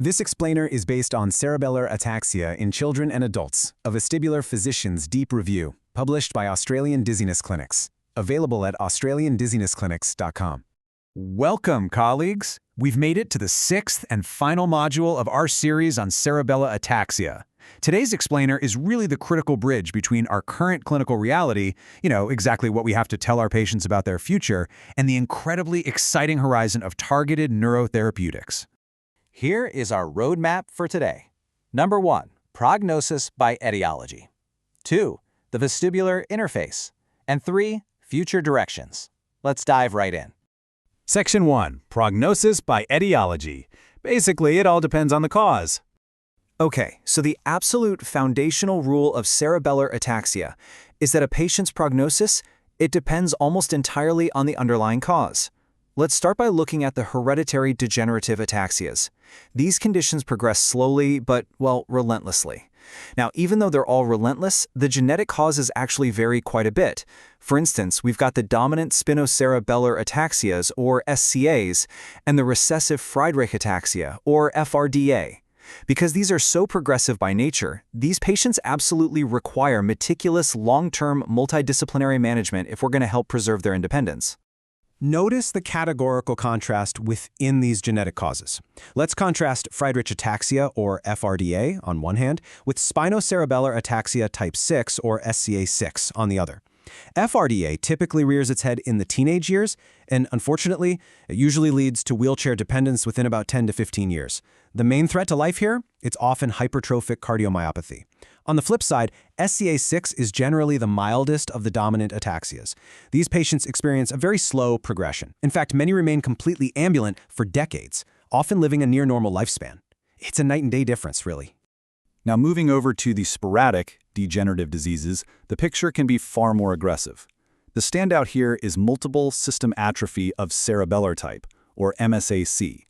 This explainer is based on cerebellar ataxia in children and adults, a vestibular physician's deep review, published by Australian Dizziness Clinics, available at australiandizzinessclinics.com. Welcome, colleagues! We've made it to the 6th and final module of our series on cerebellar ataxia. Today's explainer is really the critical bridge between our current clinical reality, exactly what we have to tell our patients about their future, and the incredibly exciting horizon of targeted neurotherapeutics. Here is our roadmap for today. Number 1, prognosis by etiology. 2, the vestibular interface. And 3, future directions. Let's dive right in. Section 1, prognosis by etiology. Basically, it all depends on the cause. Okay, so the absolute foundational rule of cerebellar ataxia is that a patient's prognosis, it depends almost entirely on the underlying cause. Let's start by looking at the hereditary degenerative ataxias. These conditions progress slowly, but, relentlessly. Now, even though they're all relentless, the genetic causes actually vary quite a bit. For instance, we've got the dominant spinocerebellar ataxias, or SCAs, and the recessive Friedreich ataxia, or FRDA. Because these are so progressive by nature, these patients absolutely require meticulous, long-term, multidisciplinary management if we're going to help preserve their independence. Notice the categorical contrast within these genetic causes. Let's contrast Friedreich ataxia, or FRDA, on one hand, with spinocerebellar ataxia type 6, or SCA6, on the other. FRDA typically rears its head in the teenage years, and unfortunately, it usually leads to wheelchair dependence within about 10 to 15 years. The main threat to life here? It's often hypertrophic cardiomyopathy. On the flip side, SCA6 is generally the mildest of the dominant ataxias. These patients experience a very slow progression. In fact, many remain completely ambulant for decades, often living a near-normal lifespan. It's a night and day difference, really. Now, moving over to the sporadic degenerative diseases, the picture can be far more aggressive. The standout here is multiple system atrophy of cerebellar type, or MSAC.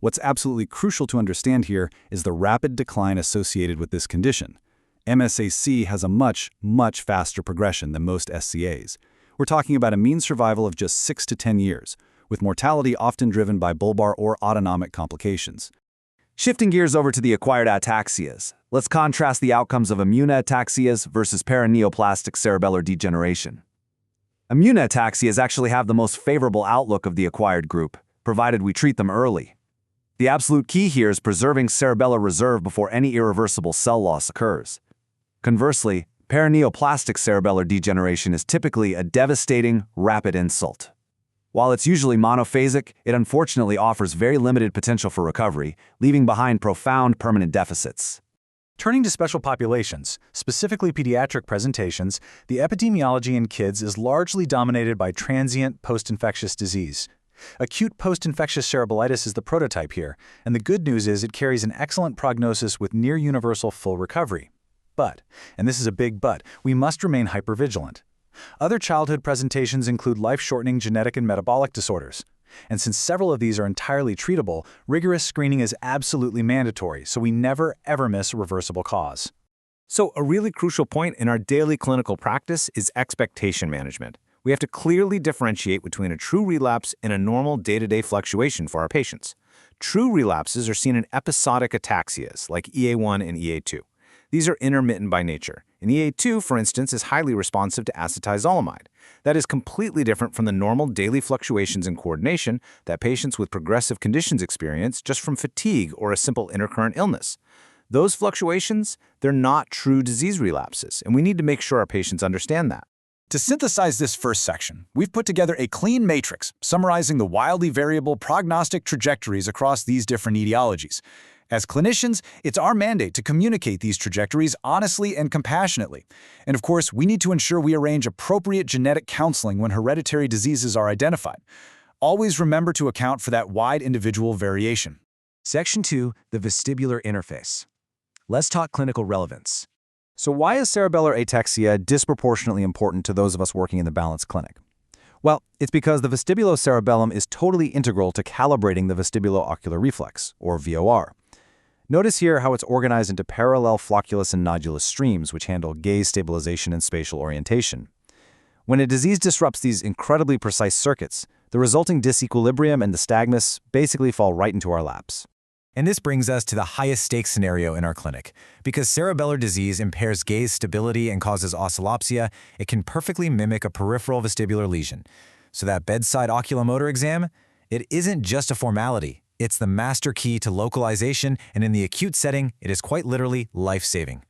What's absolutely crucial to understand here is the rapid decline associated with this condition. MSAC has a much, much faster progression than most SCAs. We're talking about a mean survival of just 6 to 10 years, with mortality often driven by bulbar or autonomic complications. Shifting gears over to the acquired ataxias, let's contrast the outcomes of immunoataxias versus paraneoplastic cerebellar degeneration. Immunoataxias actually have the most favorable outlook of the acquired group, provided we treat them early. The absolute key here is preserving cerebellar reserve before any irreversible cell loss occurs. Conversely, paraneoplastic cerebellar degeneration is typically a devastating, rapid insult. While it's usually monophasic, it unfortunately offers very limited potential for recovery, leaving behind profound permanent deficits. Turning to special populations, specifically pediatric presentations, the epidemiology in kids is largely dominated by transient post-infectious disease. Acute post-infectious cerebellitis is the prototype here, and the good news is it carries an excellent prognosis with near-universal full recovery. But, and this is a big but, we must remain hypervigilant. Other childhood presentations include life-shortening genetic and metabolic disorders. And since several of these are entirely treatable, rigorous screening is absolutely mandatory, so we never, ever miss a reversible cause. So a really crucial point in our daily clinical practice is expectation management. We have to clearly differentiate between a true relapse and a normal day-to-day fluctuation for our patients. True relapses are seen in episodic ataxias, like EA1 and EA2. These are intermittent by nature. And EA2, for instance, is highly responsive to acetazolamide. That is completely different from the normal daily fluctuations in coordination that patients with progressive conditions experience just from fatigue or a simple intercurrent illness. Those fluctuations, they're not true disease relapses, and we need to make sure our patients understand that. To synthesize this first section, we've put together a clean matrix summarizing the wildly variable prognostic trajectories across these different etiologies. As clinicians, it's our mandate to communicate these trajectories honestly and compassionately. And of course, we need to ensure we arrange appropriate genetic counseling when hereditary diseases are identified. Always remember to account for that wide individual variation. Section 2, the vestibular interface. Let's talk clinical relevance. So why is cerebellar ataxia disproportionately important to those of us working in the balanced clinic? Well, it's because the vestibulocerebellum is totally integral to calibrating the vestibulo-ocular reflex, or VOR. Notice here how it's organized into parallel flocculus and nodulus streams, which handle gaze stabilization and spatial orientation. When a disease disrupts these incredibly precise circuits, the resulting disequilibrium and the nystagmus basically fall right into our laps. And this brings us to the highest stakes scenario in our clinic. Because cerebellar disease impairs gaze stability and causes oscillopsia, it can perfectly mimic a peripheral vestibular lesion. So that bedside oculomotor exam, it isn't just a formality. It's the master key to localization, and in the acute setting, it is quite literally life-saving.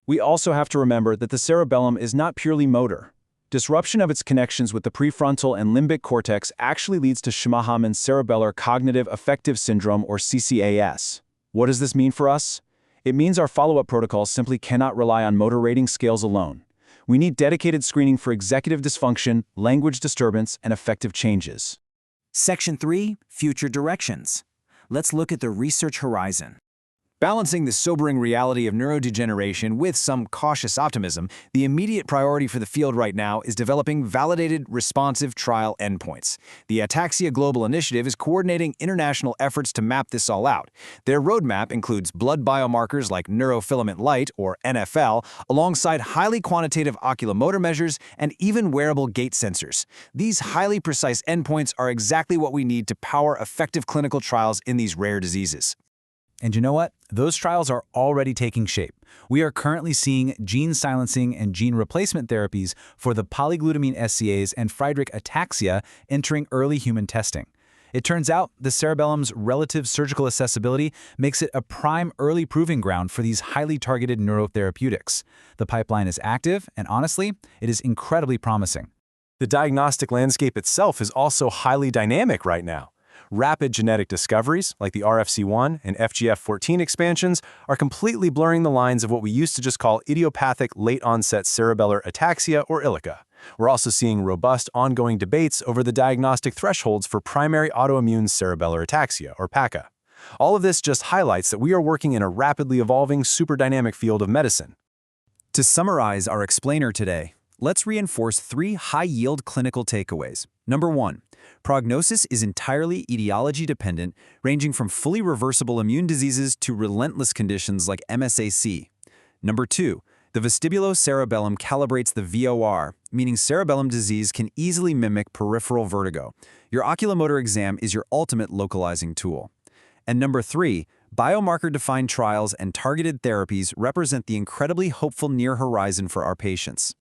We also have to remember that the cerebellum is not purely motor. Disruption of its connections with the prefrontal and limbic cortex actually leads to Schmahmann's cerebellar cognitive affective syndrome, or CCAS. What does this mean for us? It means our follow-up protocols simply cannot rely on motor rating scales alone. We need dedicated screening for executive dysfunction, language disturbance, and affective changes. Section 3, Future Directions. Let's look at the research horizon. Balancing the sobering reality of neurodegeneration with some cautious optimism, the immediate priority for the field right now is developing validated, responsive trial endpoints. The Ataxia Global Initiative is coordinating international efforts to map this all out. Their roadmap includes blood biomarkers like neurofilament light, or NFL, alongside highly quantitative oculomotor measures and even wearable gait sensors. These highly precise endpoints are exactly what we need to power effective clinical trials in these rare diseases. And you know what? Those trials are already taking shape. We are currently seeing gene silencing and gene replacement therapies for the polyglutamine SCAs and Friedreich ataxia entering early human testing. It turns out the cerebellum's relative surgical accessibility makes it a prime early proving ground for these highly targeted neurotherapeutics. The pipeline is active, and honestly, it is incredibly promising. The diagnostic landscape itself is also highly dynamic right now. Rapid genetic discoveries, like the RFC1 and FGF14 expansions, are completely blurring the lines of what we used to just call idiopathic late-onset cerebellar ataxia, or ILACA. We're also seeing robust ongoing debates over the diagnostic thresholds for primary autoimmune cerebellar ataxia, or PACA. All of this just highlights that we are working in a rapidly evolving, super dynamic field of medicine. To summarize our explainer today, let's reinforce 3 high-yield clinical takeaways. Number 1. Prognosis is entirely etiology-dependent, ranging from fully reversible immune diseases to relentless conditions like MSAC. Number 2. The vestibulocerebellum calibrates the VOR, meaning cerebellum disease can easily mimic peripheral vertigo. Your oculomotor exam is your ultimate localizing tool. And number 3. Biomarker-defined trials and targeted therapies represent the incredibly hopeful near horizon for our patients.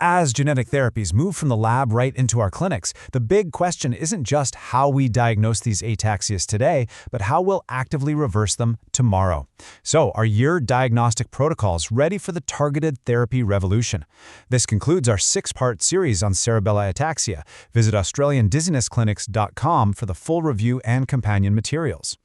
As genetic therapies move from the lab right into our clinics, the big question isn't just how we diagnose these ataxias today, but how we'll actively reverse them tomorrow. So, are your diagnostic protocols ready for the targeted therapy revolution? This concludes our 6-part series on cerebellar ataxia. Visit AustralianDizzinessClinics.com for the full review and companion materials.